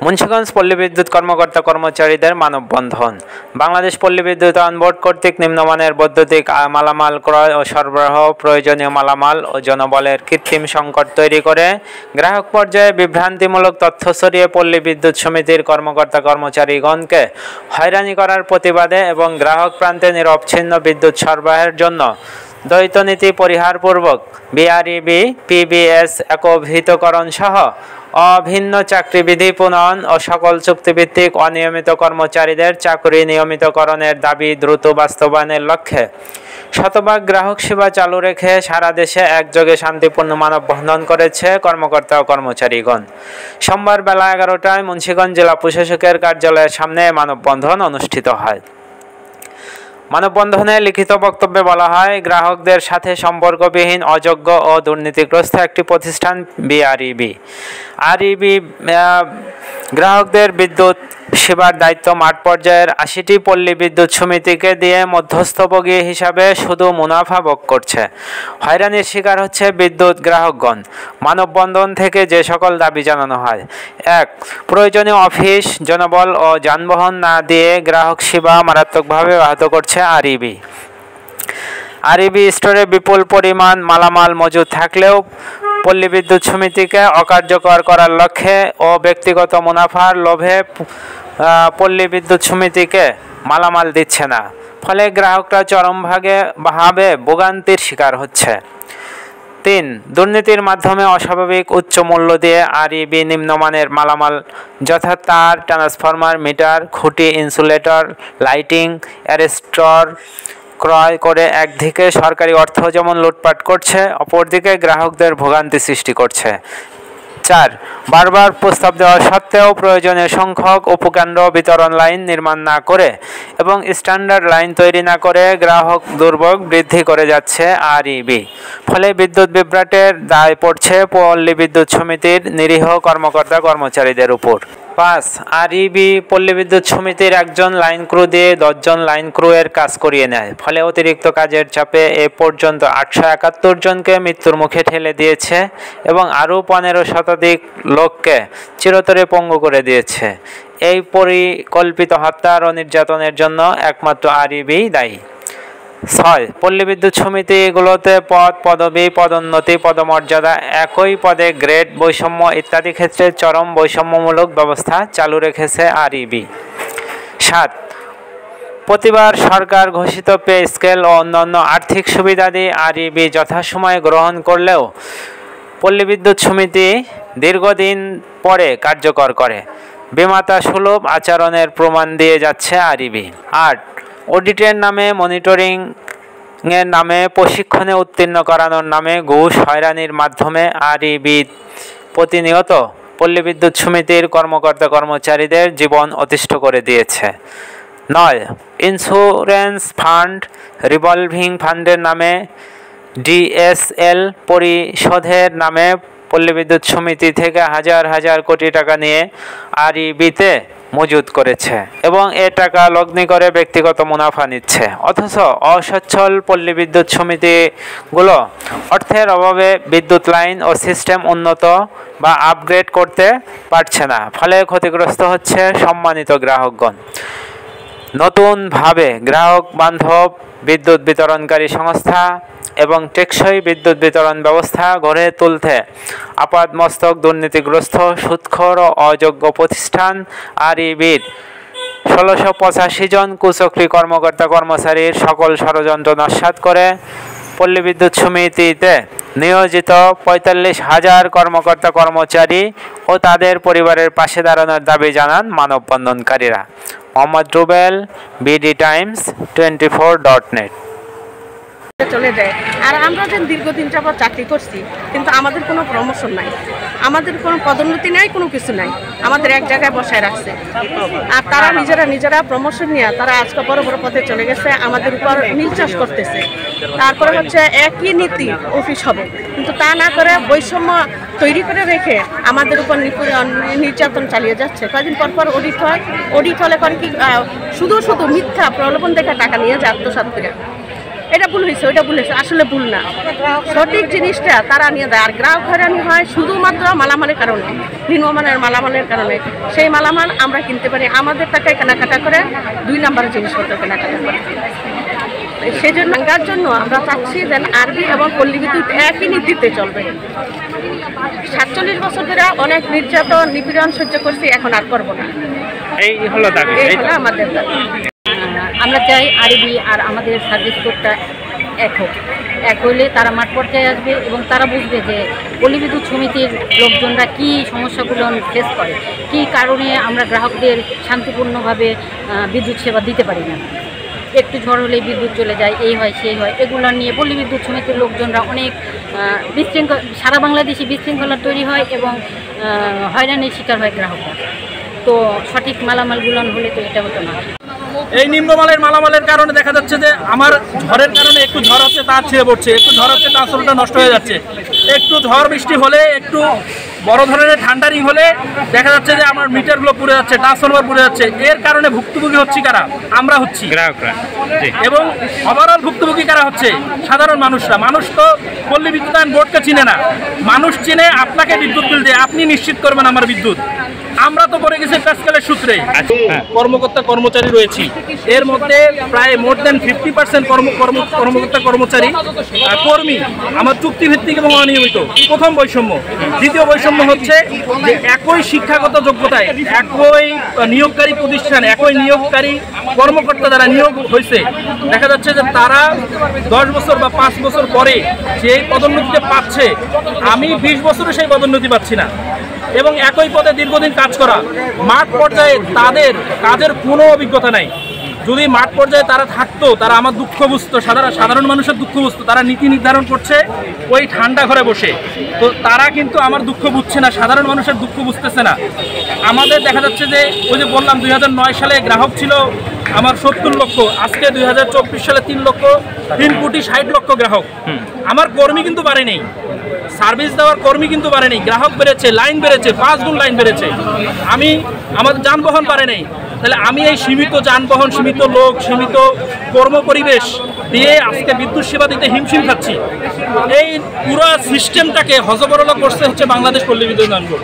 মুন্সিগঞ্জ পল্লী বিদ্যুৎ কর্মকর্তা কর্মচারীদের মানববন্ধন। বাংলাদেশ পল্লী বিদ্যুতায়ন বোর্ড কর্তৃক নিম্নমানের বৈদ্যুতিক মালামাল ক্রয় ও সরবরাহ, প্রয়োজনীয় মালামাল ও জনবলের কৃত্রিম সংকট তৈরি করে গ্রাহক পর্যায়ে বিভ্রান্তিমূলক তথ্য ছড়িয়ে পল্লী বিদ্যুৎ সমিতির কর্মকর্তা কর্মচারীগণকে হয়রানি করার প্রতিবাদে এবং গ্রাহক প্রান্তে নিরবচ্ছিন্ন বিদ্যুৎ সরবরাহের জন্য দ্বৈতনীতি পরিহারপূর্বক বিআরইবি পিবিএস একীভূতকরণ সহ অভিন্ন চাকরিবিধি প্রণয়ন ও সকল চুক্তিভিত্তিক অনিয়মিত কর্মচারীদের চাকরি নিয়মিতকরণের দাবি দ্রুত বাস্তবায়নের লক্ষ্যে শতভাগ গ্রাহক সেবা চালু রেখে সারা দেশে একযোগে শান্তিপূর্ণ মানববন্ধন করেছে কর্মকর্তা ও কর্মচারীগণ। সোমবার বেলা 11টায় মুন্সিগঞ্জ জেলা প্রশাসকের কার্যালয়ের সামনে মানববন্ধন অনুষ্ঠিত হয়। মানববন্ধনে লিখিত বক্তব্যে বলা হয়, গ্রাহকদের সাথে সম্পর্কবিহীন, অযোগ্য ও দুর্নীতিগ্রস্ত একটি প্রতিষ্ঠান বিআরইবি। গ্রাহকদের বিদ্যুৎ সেবার দায়িত্ব মাঠ পর্যায়ের 80টি পল্লী বিদ্যুৎ সমিতিকে দিয়ে মধ্যস্থভোগী হিসাবে শুধু মুনাফা ভোগ করছে। হয়রানির শিকার হচ্ছে বিদ্যুৎ গ্রাহকগণ। মানববন্ধন থেকে যে সকল দাবি জানানো হয়: 1. প্রয়োজনীয় অফিস, জনবল ও যানবাহন না দিয়ে গ্রাহক সেবা মারাত্মকভাবে ব্যাহত করছে আরইবি। আরইবি স্টোরে বিপুল পরিমাণ মালামাল মজুদ থাকলেও পল্লী বিদ্যুৎ সমিতিকে অকার্যকর করার লক্ষ্যে ও ব্যক্তিগত মুনাফার লোভে পল্লী বিদ্যুৎ সমিতিকে মালামাল দিচ্ছে না, ফলে গ্রাহকরা চরমভাবে ভোগান্তির শিকার হচ্ছে। 3. দুর্নীতির মাধ্যমে অস্বাভাবিক উচ্চ মূল্য দিয়ে আরইবি নিম্নমানের মালামাল যথা তার, ট্রান্সফরমার, মিটার, খুঁটি, ইনসুলেটর, লাইটিং, অ্যারেস্টর ক্রয় করে একদিকে সরকারি অর্থ যেমন লুটপাট করছে, অপরদিকে গ্রাহকদের ভোগান্তি সৃষ্টি করছে। 4. বারবার প্রস্তাব দেওয়া সত্ত্বেও প্রয়োজনীয় সংখ্যক উপকেন্দ্র বিতরণ লাইন নির্মাণ না করে এবং স্ট্যান্ডার্ড লাইন তৈরি না করে গ্রাহক দুর্ভোগ বৃদ্ধি করে যাচ্ছে আরইবি। ফলে বিদ্যুৎ বিভ্রাটের দায় পড়ছে পল্লী বিদ্যুৎ সমিতির নিরীহ কর্মকর্তা কর্মচারীদের উপর। 5. আরইবি পল্লী বিদ্যুৎ সমিতির একজন লাইন ক্রু দিয়ে 10 জন লাইন ক্রু এর কাজ করিয়ে নেয়। ফলে অতিরিক্ত কাজের চাপে এ পর্যন্ত 871 জনকে মৃত্যুর মুখে ঠেলে দিয়েছে এবং আরও 15 শতাধিক লোককে চিরতরে পঙ্গু করে দিয়েছে। এই পরিকল্পিত হত্যা ও নির্যাতনের জন্য একমাত্র আরইবি দায়ী। 6. পল্লী বিদ্যুৎ সমিতিগুলোতে পদ, পদবি, পদোন্নতি, পদমর্যাদা, একই পদে গ্রেড বৈষম্য ইত্যাদি ক্ষেত্রে চরম বৈষম্যমূলক ব্যবস্থা চালু রেখেছে আরইবি। 7. প্রতিবার সরকার ঘোষিত পে স্কেল ও অন্যান্য আর্থিক সুবিধাদি আরইবি যথাসময়ে গ্রহণ করলেও পল্লী বিদ্যুৎ সমিতি দীর্ঘদিন পরে কার্যকর করে বিমাতা সুলভ আচরণের প্রমাণ দিয়ে যাচ্ছে আরইবি। 8. অডিটের নামে, মনিটরিংয়ের নামে, প্রশিক্ষণে উত্তীর্ণ করানোর নামে ঘুষ হয়রানির মাধ্যমে আরইবি প্রতিনিয়ত পল্লী বিদ্যুৎ সমিতির কর্মকর্তা কর্মচারীদের জীবন অতিষ্ঠ করে দিয়েছে। 9. ইন্স্যুরেন্স ফান্ড, রিভলভিং ফান্ডের নামে, ডিএসএল পরিশোধের নামে পল্লী বিদ্যুৎ সমিতি থেকে হাজার হাজার কোটি টাকা নিয়ে আরইবিতে মজুদ করেছে এবং এ টাকা লগ্নি করে ব্যক্তিগত মুনাফা নিচ্ছে। অথচ অসচ্ছল পল্লী বিদ্যুৎ সমিতিগুলো অর্থের অভাবে বিদ্যুৎ লাইন ও সিস্টেম উন্নত বা আপগ্রেড করতে পারছে না, ফলে ক্ষতিগ্রস্ত হচ্ছে সম্মানিত গ্রাহকগণ। নতুনভাবে গ্রাহক বান্ধব বিদ্যুৎ বিতরণকারী সংস্থা এবং টেকসই বিদ্যুৎ বিতরণ ব্যবস্থা গড়ে তুলতে আপাদমস্তক দুর্নীতিগ্রস্ত, সুদখোর ও অযোগ্য প্রতিষ্ঠান আরইবির 1685 জন কুচক্রী কর্মকর্তা কর্মচারীর সকল ষড়যন্ত্র নস্যাৎ করে পল্লী বিদ্যুৎ সমিতিতে নিয়োজিত 45,000 কর্মকর্তা কর্মচারী ও তাদের পরিবারের পাশে দাঁড়ানোর দাবি জানান মানববন্ধনকারীরা। মোহাম্মদ রুবেল, বিডি টাইমস 24.net। চলে যায়। আর আমরা যে দীর্ঘদিন যাবত চাকরি করছি, কিন্তু আমাদের কোনো প্রমোশন নাই, আমাদের কোনো পদোন্নতি নাই, কোনো কিছু নাই, আমাদের এক জায়গায় বসায় রাখছে। আর তারা নিজেরা প্রমোশন নিয়ে তারা আজকে বড় বড় পদে চলে গেছে, আমাদের উপর নির্যাস করতেছে। তারপরে হচ্ছে একই নীতি অফিস হবে, কিন্তু তা না করে বৈষম্য তৈরি করে রেখে আমাদের উপর নির্যাতন চালিয়ে যাচ্ছে। কয়েকদিন পর অডিট হয়, অডিট হলে করে কি শুধু মিথ্যা প্রলোভন দেখে টাকা নিয়ে যায় আত্মসাৎ করে। এটা ভুল হয়েছে, ওইটা ভুল হয়েছে, আসলে ভুল না। সঠিক জিনিসটা তারা নিয়ে দেয়। আর গ্রাহক হয়রানি হয় শুধুমাত্র মালামালের কারণে, নিম্নমানের মালামালের কারণে। সেই মালামাল আমরা কিনতে পারি আমাদের টাকায় কেনাকাটা করে, 2 নম্বরের জিনিসপত্র কেনাকাটা করে। সেই জন্য আমরা চাচ্ছি যে আরবি এবং পল্লী বিদ্যুৎ একই নীতিতে চলবে। 47 বছর ধরে অনেক নির্যাতন নিপীড়ন সহ্য করছি, এখন আর করবো না। এই হলো দাবি, এই হলো আমাদের দাবি। আমরা চাই আরবি আর আমাদের সার্ভিস কোডটা এক হইলে তারা মাঠ পর্যায়ে আসবে এবং তারা বুঝবে যে পল্লী বিদ্যুৎ সমিতির লোকজনরা কী সমস্যাগুলো ফেস করে, কী কারণে আমরা গ্রাহকদের শান্তিপূর্ণভাবে বিদ্যুৎ সেবা দিতে পারি না। একটু ঝড় হলেই বিদ্যুৎ চলে যায়, এই হয় সেই হয়, এগুলো নিয়ে পল্লী বিদ্যুৎ সমিতির লোকজনরা অনেক বিশৃঙ্খলা, সারা বাংলাদেশে বিশৃঙ্খলা তৈরি হয় এবং হয়রানির শিকার হয় গ্রাহকরা। তো সঠিক মালামালগুলো হলে তো এটা হতো না। এই নিম্নমালের মালামালের কারণে দেখা যাচ্ছে যে আমার ঝড়ের কারণে একটু ঝড় হচ্ছে তার ছিঁড়ে পড়ছে, একটু ঝড় হচ্ছে ট্রান্সফরমারটা নষ্ট হয়ে যাচ্ছে, একটু ঝড় বৃষ্টি হলে, একটু বড় ধরনের ঠান্ডারিং হলে দেখা যাচ্ছে যে আমার মিটারগুলো পুড়ে যাচ্ছে, ট্রান্সফরমার পুড়ে যাচ্ছে। এর কারণে ভুক্তভোগী হচ্ছে কারা? আমরা হচ্ছি গ্রাহকরা। এবং ওভারঅল ভুক্তভোগী কারা হচ্ছে? সাধারণ মানুষরা। মানুষ তো পল্লী বিদ্যুতায়ন বোর্ডকে চিনে না, মানুষ চিনে আপনাকে বিদ্যুৎ বিল দিয়ে, আপনি নিশ্চিত করবেন আমার বিদ্যুৎ। আমরা তো করে গেছি প্যাসকেলের সূত্রে, কর্মকর্তা কর্মচারী রয়েছি, এর মধ্যে প্রায় মোর দেন 50% কর্মকর্তা কর্মচারী কর্মী আমার চুক্তিভিত্তিক এবং অনিয়মিত। প্রথম বৈষম্য। দ্বিতীয় বৈষম্য হচ্ছে যে একই শিক্ষাগত যোগ্যতায়, একই নিয়োগকারী প্রতিষ্ঠান, একই নিয়োগকারী কর্মকর্তা যারা নিয়োগ হয়েছে, দেখা যাচ্ছে যে তারা 10 বছর বা 5 বছর পরে যে পদোন্নতিতে পাচ্ছে, আমি 20 বছরে সেই পদোন্নতি পাচ্ছি না। এবং একই পদে দীর্ঘদিন কাজ করা, মাঠ পর্যায়ে তাদের কাজের কোনো অভিজ্ঞতা নাই। যদি মাঠ পর্যায়ে তারা থাকতো, তারা আমার দুঃখ বুঝতো, সাধারণ মানুষের দুঃখ বুঝতো। তারা নীতি নির্ধারণ করছে ওই ঠান্ডা ঘরে বসে, তো তারা কিন্তু আমার দুঃখ বুঝছে না, সাধারণ মানুষের দুঃখ বুঝতেছে না। আমাদের দেখা যাচ্ছে যে ওই যে বললাম 2009 সালে গ্রাহক ছিল আমার 70 লক্ষ, আজকে 2024 সালে 3 কোটি 60 লক্ষ গ্রাহক। আমার কর্মী কিন্তু বাড়ে নেই, সার্ভিস দেওয়ার কর্মী কিন্তু বাড়ে নেই, গ্রাহক বেড়েছে, লাইন বেড়েছে, 5 গুণ লাইন বেড়েছে। আমাদের যানবাহন বাড়ে নেই। তাহলে আমি এই সীমিত যানবাহন, সীমিত লোক, সীমিত কর্মপরিবেশ দিয়ে আজকে বিদ্যুৎ সেবা দিতে হিমশিম খাচ্ছি। এই পুরো সিস্টেমটাকে হযবরল করছে হচ্ছে বাংলাদেশ পল্লী বিদ্যুৎ উন্নয়ন বোর্ড।